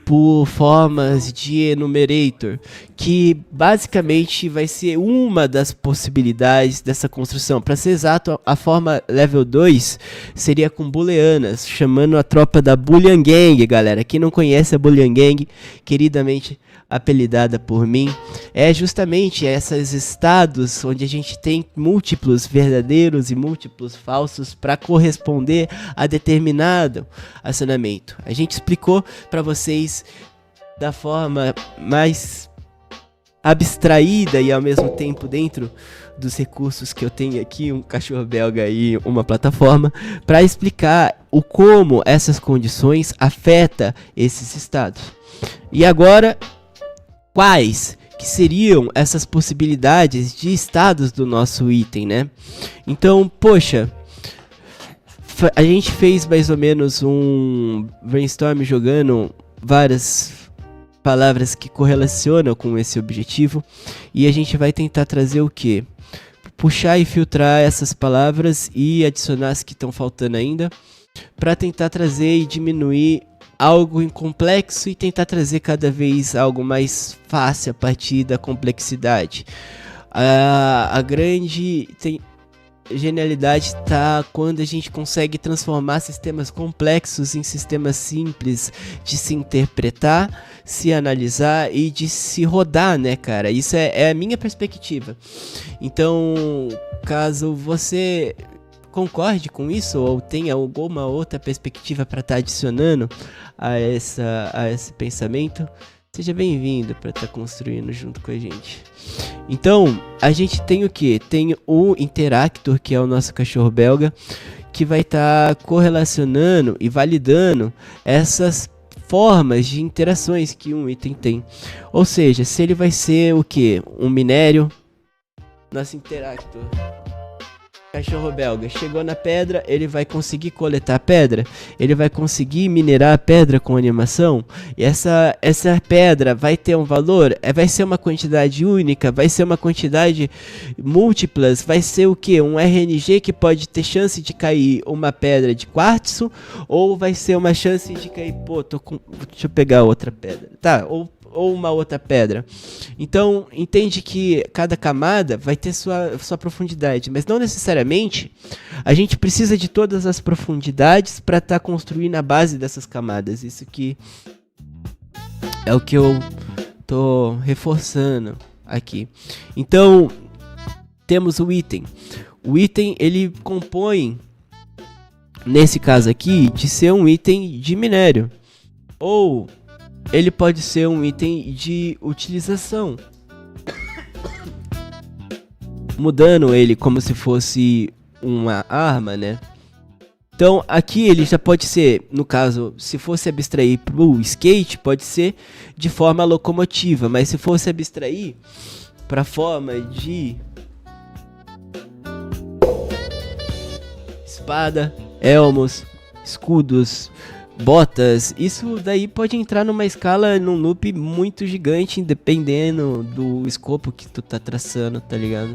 por formas de enumerator, que basicamente vai ser uma das possibilidades dessa construção. Para ser exato, a forma level 2 seria com booleanas, chamando a tropa da Boolean Gang, galera. Quem não conhece a Boolean Gang, queridamente apelidada por mim, é justamente esses estados onde a gente tem múltiplos verdadeiros e múltiplos falsos para corresponder a determinado acionamento. A gente explicou para vocês da forma mais abstraída e ao mesmo tempo dentro dos recursos que eu tenho aqui, um cachorro belga e uma plataforma, para explicar o como essas condições afetam esses estados. E agora, quais que seriam essas possibilidades de estados do nosso item, né? Então, poxa, a gente fez mais ou menos um brainstorm jogando várias palavras que correlacionam com esse objetivo, e a gente vai tentar trazer o quê? Puxar e filtrar essas palavras e adicionar as que estão faltando ainda, para tentar trazer e diminuir algo complexo e tentar trazer cada vez algo mais fácil a partir da complexidade. A grande genialidade está quando a gente consegue transformar sistemas complexos em sistemas simples de se interpretar, se analisar e de se rodar, né, cara? Isso é a minha perspectiva. Então, caso você concorde com isso ou tenha alguma outra perspectiva para estar adicionando a esse pensamento, seja bem-vindo para estar construindo junto com a gente. Então, a gente tem o que? Tem o Interactor, que é o nosso cachorro belga, que vai estar correlacionando e validando essas formas de interações que um item tem. Ou seja, se ele vai ser o que? Um minério. Nosso Interactor, cachorro belga, chegou na pedra, ele vai conseguir coletar a pedra, ele vai conseguir minerar a pedra com animação, e essa pedra vai ter um valor, vai ser uma quantidade única, vai ser uma quantidade múltiplas, vai ser o que? Um RNG que pode ter chance de cair uma pedra de quartzo, ou vai ser uma chance de cair, deixa eu pegar outra pedra, tá, ou uma outra pedra. Então, entende que cada camada vai ter sua profundidade, mas não necessariamente a gente precisa de todas as profundidades para estar construindo a base dessas camadas. Isso que é o que eu tô reforçando aqui. Então, temos o item. O item, ele compõe, nesse caso aqui, de ser um item de minério, ou ele pode ser um item de utilização, mudando ele como se fosse uma arma, né? Então aqui ele já pode ser, no caso, se fosse abstrair pro skate, pode ser de forma locomotiva, mas se fosse abstrair para forma de espada, elmos, escudos, botas, isso daí pode entrar numa escala, num loop muito gigante, dependendo do escopo que tu tá traçando, tá ligado?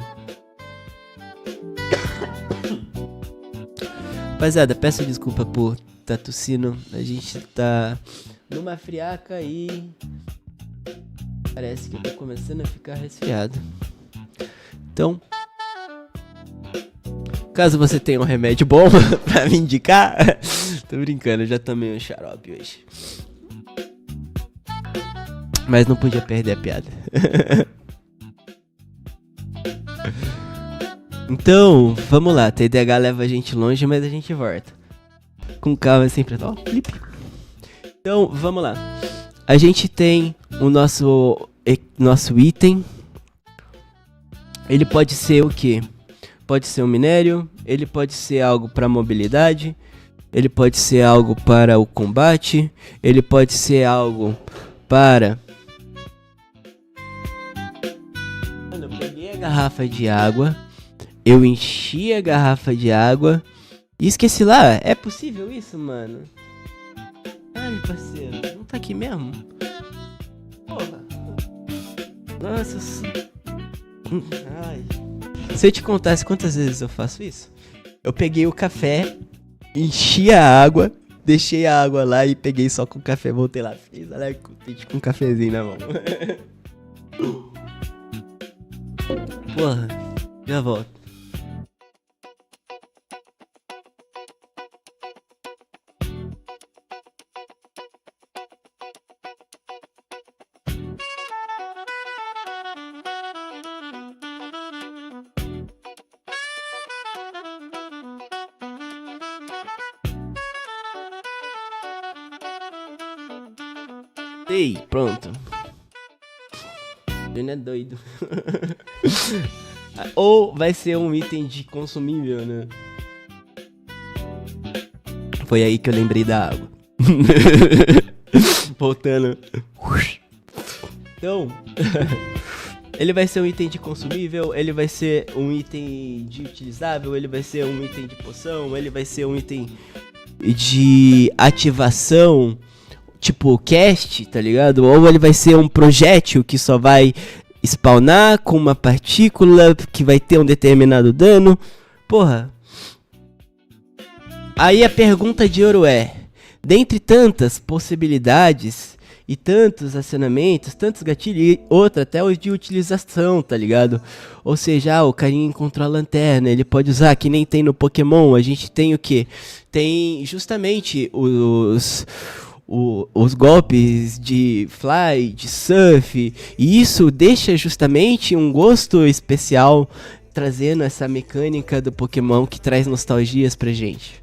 Rapaziada, peço desculpa por tá tossindo, a gente tá numa friaca e parece que eu tô começando a ficar resfriado. Então, caso você tenha um remédio bom pra me indicar, tô brincando, eu já tomei um xarope hoje. Mas não podia perder a piada. Então, vamos lá, TDAH leva a gente longe, mas a gente volta. Com calma sempre, ó, flip. Então, vamos lá. A gente tem o nosso item. Ele pode ser o quê? Pode ser um minério, ele pode ser algo para mobilidade, ele pode ser algo para o combate, ele pode ser algo para... Mano, eu peguei a garrafa de água, eu enchi a garrafa de água e esqueci lá. É possível isso, mano? Ai, parceiro, não tá aqui mesmo? Porra. Nossa. Ai. Se eu te contasse quantas vezes eu faço isso? Eu peguei o café, enchi a água, deixei a água lá e peguei só com o café. Voltei lá, fiz com um cafezinho na mão. Porra, já volto. Ei, pronto. Johnny é doido. Ou vai ser um item de consumível, né? Foi aí que eu lembrei da água. Voltando. Então, ele vai ser um item de consumível, ele vai ser um item de utilizável, ele vai ser um item de poção, ele vai ser um item de ativação, tipo cast, tá ligado? Ou ele vai ser um projétil que só vai spawnar com uma partícula que vai ter um determinado dano. Porra. Aí a pergunta de ouro é: dentre tantas possibilidades e tantos acionamentos, tantos gatilhos, e outra até os de utilização, tá ligado? Ou seja, o carinha encontrou a lanterna, ele pode usar, que nem tem no Pokémon. A gente tem o quê? Tem justamente os golpes de fly, de surf, e isso deixa justamente um gosto especial, trazendo essa mecânica do Pokémon que traz nostalgias pra gente,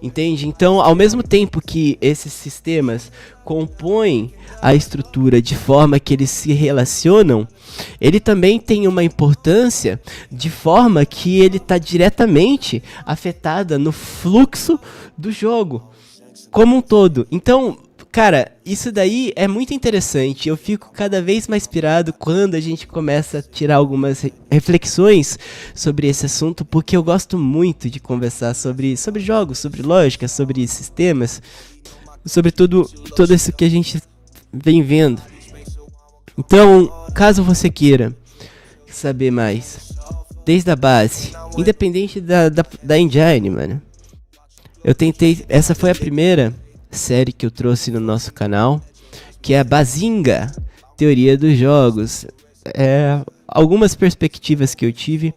entende? Então, ao mesmo tempo que esses sistemas compõem a estrutura de forma que eles se relacionam, ele também tem uma importância de forma que ele está diretamente afetada no fluxo do jogo como um todo. Então, cara, isso daí é muito interessante. Eu fico cada vez mais pirado quando a gente começa a tirar algumas reflexões sobre esse assunto, porque eu gosto muito de conversar sobre jogos, sobre lógica, sobre sistemas, sobre tudo isso que a gente vem vendo. Então, caso você queira saber mais, desde a base, independente da engine, mano, eu tentei, essa foi a primeira série que eu trouxe no nosso canal, que é a Bazinga, Teoria dos Jogos. Algumas perspectivas que eu tive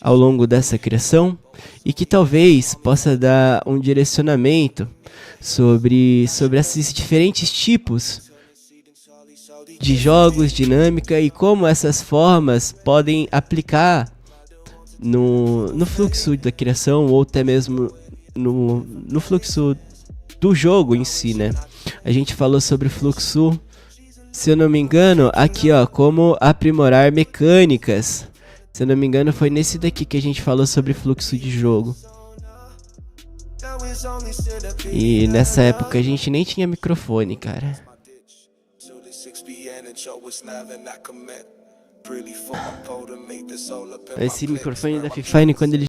ao longo dessa criação e que talvez possa dar um direcionamento sobre esses diferentes tipos de jogos, dinâmica e como essas formas podem aplicar no fluxo da criação ou até mesmo no fluxo do jogo em si, né? A gente falou sobre fluxo, se eu não me engano, aqui ó, como aprimorar mecânicas. Se eu não me engano, foi nesse daqui que a gente falou sobre fluxo de jogo. E nessa época a gente nem tinha microfone, cara. Esse microfone da Fifine, quando ele